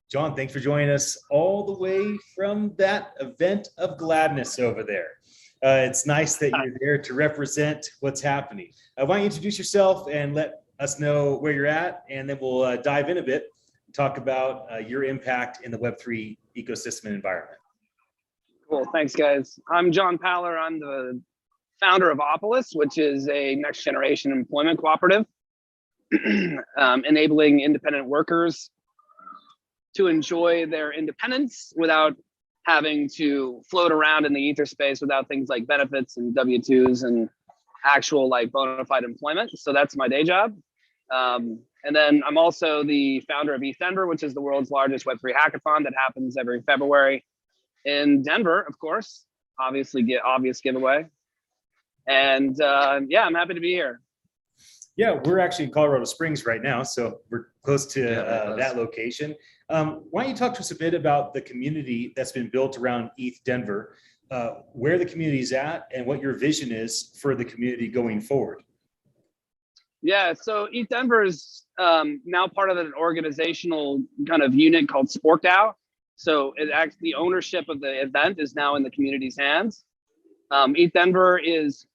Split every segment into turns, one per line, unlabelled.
John, thanks for joining us all the way from that event of gladness over there. It's nice that you're there to represent what's happening. Why don't you introduce yourself and let us know where you're at, and then we'll dive in a bit and talk about your impact in the Web3 ecosystem and environment.
Cool, thanks guys. I'm John Paller. I'm the founder of Opolis, which is a next generation employment cooperative, enabling independent workers to enjoy their independence without having to float around in the ether space without things like benefits and W-2s and actual like bona fide employment. So that's my day job. And then I'm also the founder of ETHDenver, which is the world's largest Web3 hackathon that happens every February in Denver, of course, obviously obvious giveaway. And yeah, I'm happy to be here.
Yeah, we're actually in Colorado Springs right now, so we're close to that location. Why don't you talk to us a bit about the community that's been built around ETHDenver, where the community is at, and what your vision is for the community going forward?
Yeah, so ETHDenver is now part of an organizational kind of unit called SporkDAO. So the ownership of the event is now in the community's hands. ETHDenver is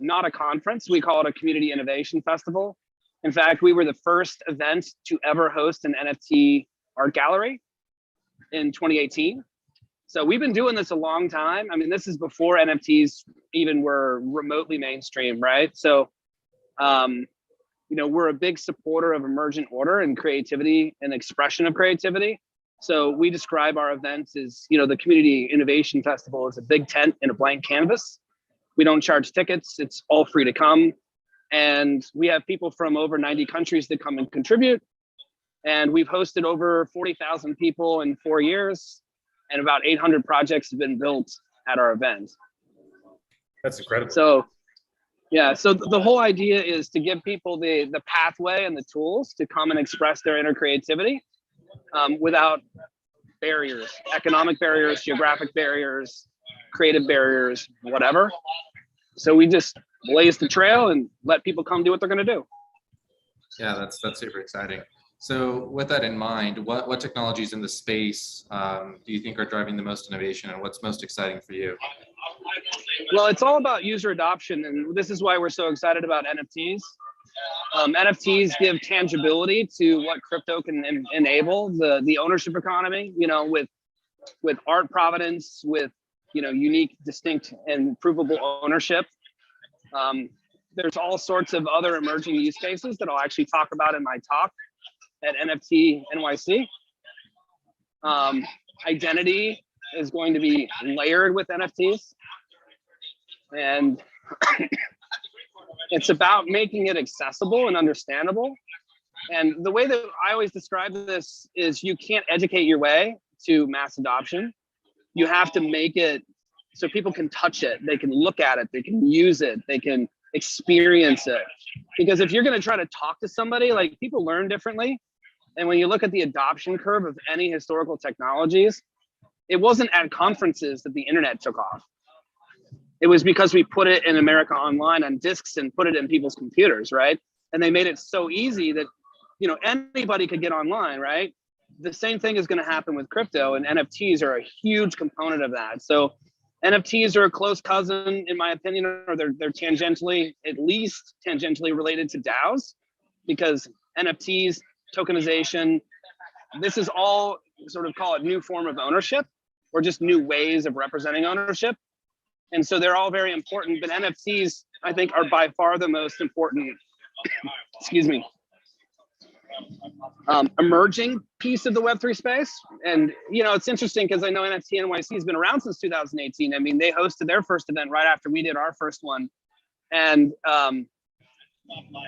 not a conference. We call it a community innovation festival. In fact, we were the first event to ever host an NFT art gallery in 2018. So we've been doing this a long time. I mean, this is before NFTs even were remotely mainstream, right? So, you know, we're a big supporter of emergent order and creativity and expression of creativity. So we describe our events as, you know, the Community Innovation Festival is a big tent in a blank canvas. We don't charge tickets. It's all free to come. And we have people from over 90 countries that come and contribute. And we've hosted over 40,000 people in 4 years, and about 800 projects have been built at our event.
That's incredible.
So, yeah, so the whole idea is to give people the pathway and the tools to come and express their inner creativity without barriers, economic barriers, geographic barriers, creative barriers, whatever. So we just blaze the trail and let people come do what they're going to do.
Yeah, that's super exciting. So with that in mind, what technologies in the space do you think are driving the most innovation, and what's most exciting for you?
Well, it's all about user adoption, and this is why we're so excited about NFTs. NFTs give tangibility to what crypto can enable, the ownership economy, you know, with art provenance, with, you know, unique, distinct, and provable ownership. There's all sorts of other emerging use cases that I'll actually talk about in my talk at NFT NYC. Identity is going to be layered with NFTs. And it's about making it accessible and understandable. And the way that I always describe this is you can't educate your way to mass adoption. You have to make it so people can touch it, they can look at it, they can use it, they can experience it. Because if you're going to try to talk to somebody, like, people learn differently. And when you look at the adoption curve of any historical technologies, it wasn't at conferences that the internet took off. It was because we put it in America Online on discs and put it in people's computers, right? And they made it so easy that, you know, anybody could get online, right? The same thing is going to happen with crypto, and NFTs are a huge component of that. So NFTs are a close cousin, in my opinion, or they're tangentially, at least tangentially related to DAOs, because NFTs, tokenization, this is all sort of, call it, new form of ownership, or just new ways of representing ownership. And so they're all very important, but NFTs, I think, are by far the most important, excuse me, emerging piece of the Web3 space. And, you know, it's interesting because I know NFT NYC has been around since 2018. I mean, they hosted their first event right after we did our first one. And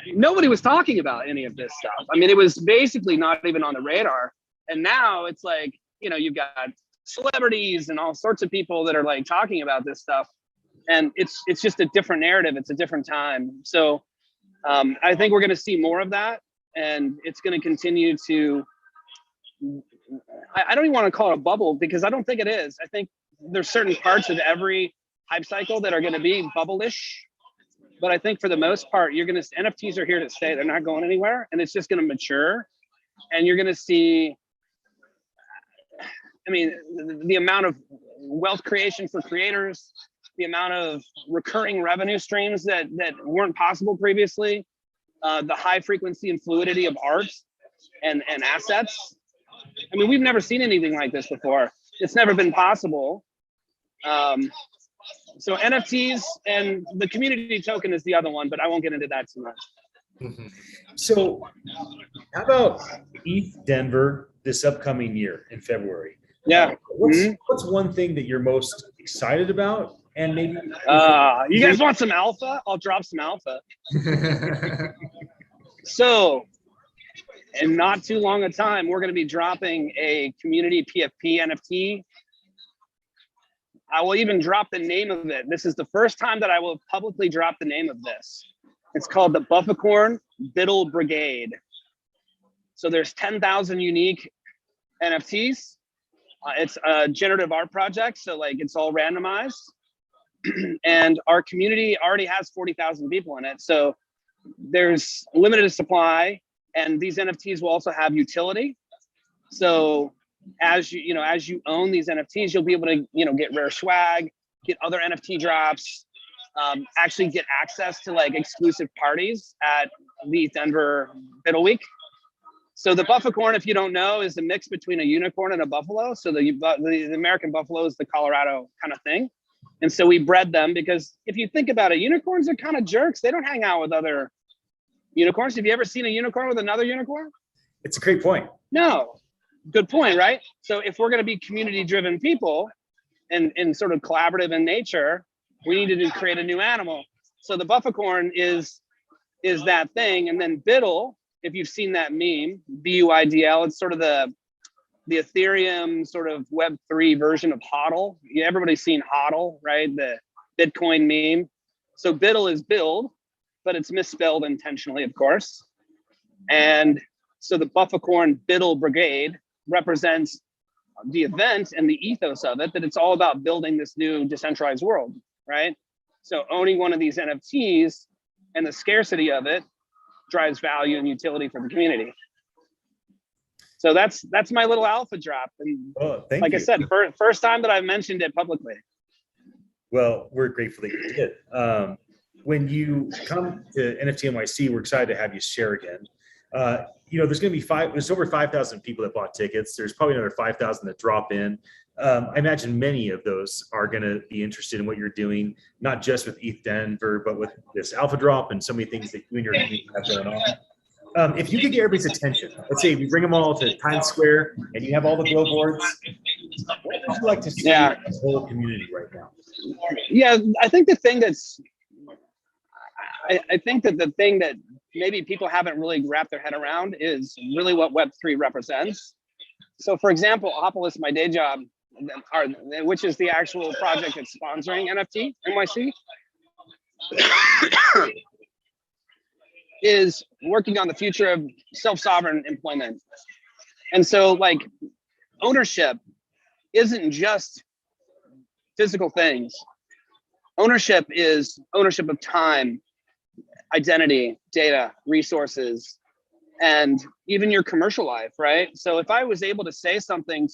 nobody was talking about any of this stuff. I mean, it was basically not even on the radar. And now it's like, you know, you've got celebrities and all sorts of people that are like talking about this stuff. And it's just a different narrative. It's a different time. So I think we're going to see more of that. And it's going to continue to, I don't even want to call it a bubble, because I don't think it is. I think there's certain parts of every hype cycle that are going to be bubble-ish. But I think for the most part, NFTs are here to stay. They're not going anywhere. And it's just going to mature. And you're going to see, I mean, the amount of wealth creation for creators, the amount of recurring revenue streams that weren't possible previously, the high frequency and fluidity of art and assets. I mean, we've never seen anything like this before. It's never been possible. So NFTs and the community token is the other one, but I won't get into that too much.
So how about ETH Denver this upcoming year in February?
Yeah.
What's one thing that you're most excited about? And maybe
you guys want some alpha? I'll drop some alpha. So in not too long a time, we're going to be dropping a community PFP NFT. I will even drop the name of it. This is the first time that I will publicly drop the name of this. It's called the Bufficorn Biddle Brigade. So there's 10,000 unique NFTs. It's a generative art project, so like it's all randomized. And our community already has 40,000 people in it. So there's limited supply, and these NFTs will also have utility. So as you own these NFTs, you'll be able to, get rare swag, get other NFT drops, actually get access to like exclusive parties at the Denver Biddle Week. So the Bufficorn, if you don't know, is a mix between a unicorn and a buffalo. So the American buffalo is the Colorado kind of thing. And so we bred them because if you think about it, unicorns are kind of jerks. They don't hang out with other unicorns. Have you ever seen a unicorn with another unicorn?
It's a great point.
No. Good point, right? So if we're going to be community-driven people and sort of collaborative in nature, we needed to create a new animal. So the Bufficorn is that thing. And then Biddle, if you've seen that meme, BUIDL, it's sort of the Ethereum sort of Web3 version of HODL. Everybody's seen HODL, right? The Bitcoin meme. So Biddle is build, but it's misspelled intentionally, of course. And so the Bufficorn Biddle Brigade represents the event and the ethos of it, that it's all about building this new decentralized world, right? So owning one of these NFTs and the scarcity of it drives value and utility for the community. So that's my little alpha drop. And
thank
like
you.
I said, first time that I've mentioned it publicly.
Well, we're grateful that you did. When you come to NFT NYC, we're excited to have you share again. There's going to be there's over 5,000 people that bought tickets. There's probably another 5,000 that drop in. I imagine many of those are going to be interested in what you're doing, not just with ETH Denver, but with this alpha drop and so many things that you and your team have going on. If you could get everybody's attention, let's say we bring them all to Times Square and you have all the billboards, what would you like to see in the whole community right now?
Yeah, I think the thing that maybe people haven't really wrapped their head around is really what Web3 represents. So for example, Opolis, my day job, which is the actual project that's sponsoring NFT NYC, is working on the future of self-sovereign employment. And so like ownership isn't just physical things. Ownership is ownership of time, identity, data, resources, and even your commercial life, right? So if I was able to say something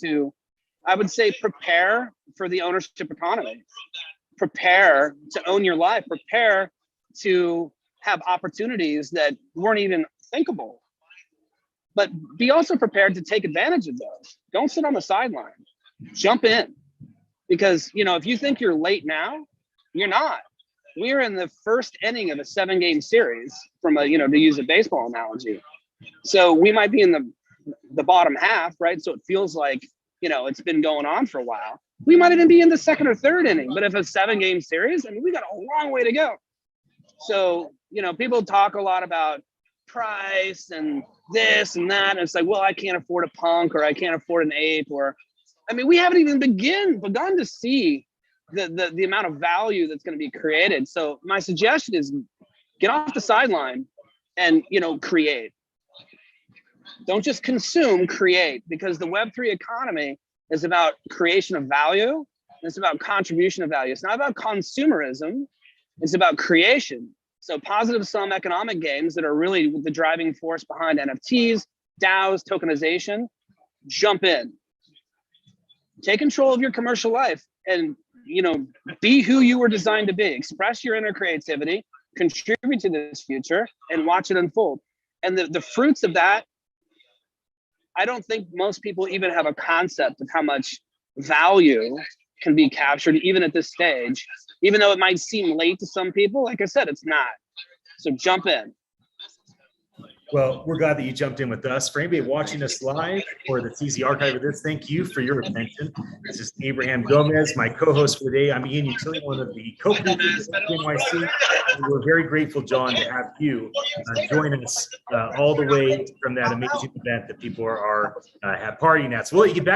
I would say prepare for the ownership economy. Prepare to own your life. Prepare to have opportunities that weren't even thinkable. But be also prepared to take advantage of those. Don't sit on the sideline. Jump in. Because, if you think you're late now, you're not. We're in the first inning of a 7-game series from to use a baseball analogy. So we might be in the bottom half, right? So it feels like, it's been going on for a while. We might even be in the second or third inning, but if it's a 7-game series, we got a long way to go. So, people talk a lot about price and this and that. And it's like, well, I can't afford a punk, or I can't afford an ape, we haven't even begun to see the amount of value that's going to be created. So my suggestion is get off the sideline and, create. Don't just consume, create, because the Web3 economy is about creation of value. It's about contribution of value. It's not about consumerism. It's about creation. So positive sum economic gains that are really the driving force behind NFTs, DAOs, tokenization, jump in. take control of your commercial life and, be who you were designed to be. Express your inner creativity, contribute to this future, and watch it unfold. And the fruits of that, I don't think most people even have a concept of how much value can be captured even at this stage, even though it might seem late to some people. Like I said, it's not. So jump in.
Well, we're glad that you jumped in with us. For anybody watching us live or that sees the archive of this, thank you for your attention. This is Abraham Gomez, my co-host for the day. I'm Ian Utility, one of the co-producers of NYC. And we're very grateful, John, to have you join us all the way from that amazing event that people are partying at. So we'll let you get back to